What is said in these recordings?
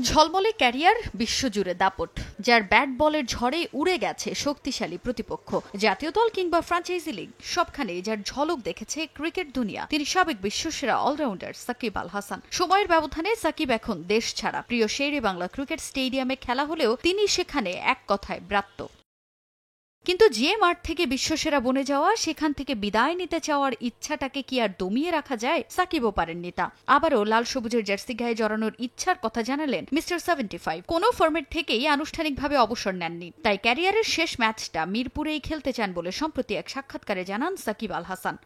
ঝলমলে ক্যারিয়ার, বিশ্বজুড়ে দাপট, যার ব্যাট বলের ঝড়ে উড়ে গেছে শক্তিশালী প্রতিপক্ষ। জাতীয় দল কিংবা ফ্র্যাঞ্চাইজি লিগ সবখানে যার ঝলক দেখেছে ক্রিকেট দুনিয়া, তিনি সাবেক বিশ্বসেরা অলরাউন্ডার সাকিব আল হাসান। সময়ের ব্যবধানে সাকিব এখন দেশ ছাড়া। প্রিয় শেরে বাংলা ক্রিকেট স্টেডিয়ামে খেলা হলেও তিনি সেখানে এক কথায় ব্রাত্য। কিন্তু যে মাঠ থেকে বিশ্বসেরা বনে যাওয়া, সেখান থেকে বিদায় নিতে চাওয়ার ইচ্ছাটাকে কি আর দমিয়ে রাখা যায়? সাকিবও পারেননি তা। আবারও লাল সবুজের জার্সি গায়ে জড়ানোর ইচ্ছার কথা জানালেন মিস্টার 75। কোনো ফরম্যাট থেকেই আনুষ্ঠানিকভাবে অবসর নেননি, তাই ক্যারিয়ারের শেষ ম্যাচটা মিরপুরেই খেলতে চান বলে সম্প্রতি এক সাক্ষাৎকারে জানান সাকিব আল হাসান।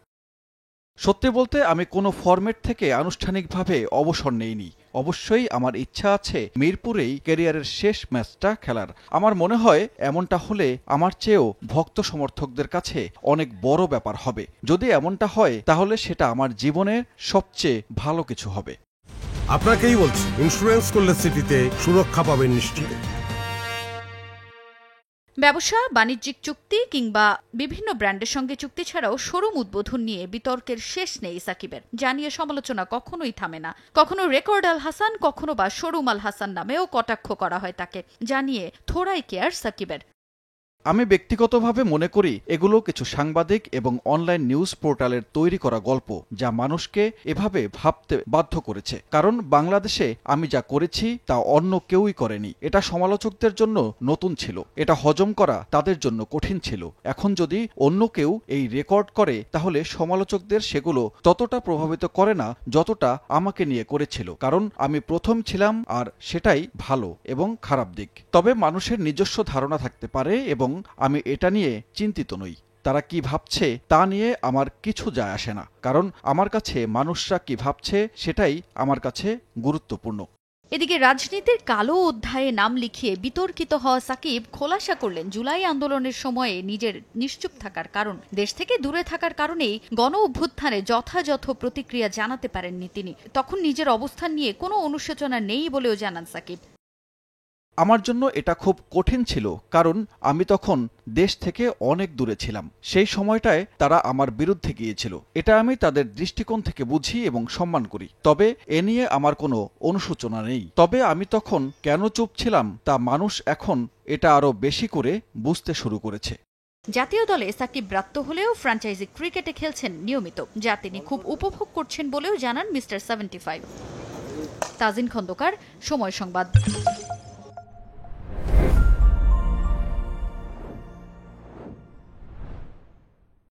সত্যি বলতে আমি কোনো ফরম্যাট থেকে আনুষ্ঠানিকভাবে অবসর নেইনি। অবশ্যই আমার ইচ্ছা আছে মিরপুরেই ক্যারিয়ারের শেষ ম্যাচটা খেলার। আমার মনে হয় এমনটা হলে আমার চেয়েও ভক্ত সমর্থকদের কাছে অনেক বড় ব্যাপার হবে। যদি এমনটা হয় তাহলে সেটা আমার জীবনের সবচেয়ে ভালো কিছু হবে। আপনাকেই বলছি, ইন্স্যুরেন্স করলে সিটিতে সুরক্ষা পাবেন নিশ্চিত। ব্যবসা, বাণিজ্যিক চুক্তি কিংবা বিভিন্ন ব্র্যান্ডের সঙ্গে চুক্তি ছাড়াও শোরুম উদ্বোধন নিয়ে বিতর্কের শেষ নেই সাকিবের। জানিয়ে সমালোচনা কখনোই থামে না। কখনো রেকর্ড আল হাসান, কখনো বা শোরুম আল হাসান নামেও কটাক্ষ করা হয় তাকে। জানিয়ে থোড়াই কেয়ার সাকিবের। আমি ব্যক্তিগতভাবে মনে করি এগুলো কিছু সাংবাদিক এবং অনলাইন নিউজ পোর্টালের তৈরি করা গল্প, যা মানুষকে এভাবে ভাবতে বাধ্য করেছে। কারণ বাংলাদেশে আমি যা করেছি তা অন্য কেউই করেনি। এটা সমালোচকদের জন্য নতুন ছিল, এটা হজম করা তাদের জন্য কঠিন ছিল। এখন যদি অন্য কেউ এই রেকর্ড করে তাহলে সমালোচকদের সেগুলো ততটা প্রভাবিত করে না যতটা আমাকে নিয়ে করেছিল। কারণ আমি প্রথম ছিলাম, আর সেটাই ভালো এবং খারাপ দিক। তবে মানুষের নিজস্ব ধারণা থাকতে পারে এবং আমি এটা নিয়ে চিন্তিত নই। তারা কি ভাবছে তা নিয়ে আমার কিছু যায় আসে না, কারণ আমার কাছে মানুষরা কি ভাবছে সেটাই আমার কাছে গুরুত্বপূর্ণ। এদিকে রাজনীতির কালো অধ্যায়ে নাম লিখিয়ে বিতর্কিত হওয়া সাকিব খোলাসা করলেন জুলাই আন্দোলনের সময়ে নিজের নিশ্চুপ থাকার কারণ। দেশ থেকে দূরে থাকার কারণেই গণ অভ্যুত্থানে যথাযথ প্রতিক্রিয়া জানাতে পারেননি তিনি। তখন নিজের অবস্থান নিয়ে কোনো অনুশোচনা নেই বলেও জানান সাকিব। আমার জন্য এটা খুব কঠিন ছিল, কারণ আমি তখন দেশ থেকে অনেক দূরে ছিলাম। সেই সময়টায় তারা আমার বিরুদ্ধে গিয়েছিল। এটা আমি তাদের দৃষ্টিকোণ থেকে বুঝি এবং সম্মান করি। তবে এ নিয়ে আমার কোনো অনুশোচনা নেই। তবে আমি তখন কেন চুপ ছিলাম তা মানুষ এখন এটা আরো বেশি করে বুঝতে শুরু করেছে। জাতীয় দলে সাকিব ব্রাত্য হলেও ফ্র্যাঞ্চাইজি ক্রিকেটে খেলছেন নিয়মিত, যা তিনি খুব উপভোগ করছেন বলেও জানান মিস্টার 75। তাজিন খন্দকার, সময় সংবাদ।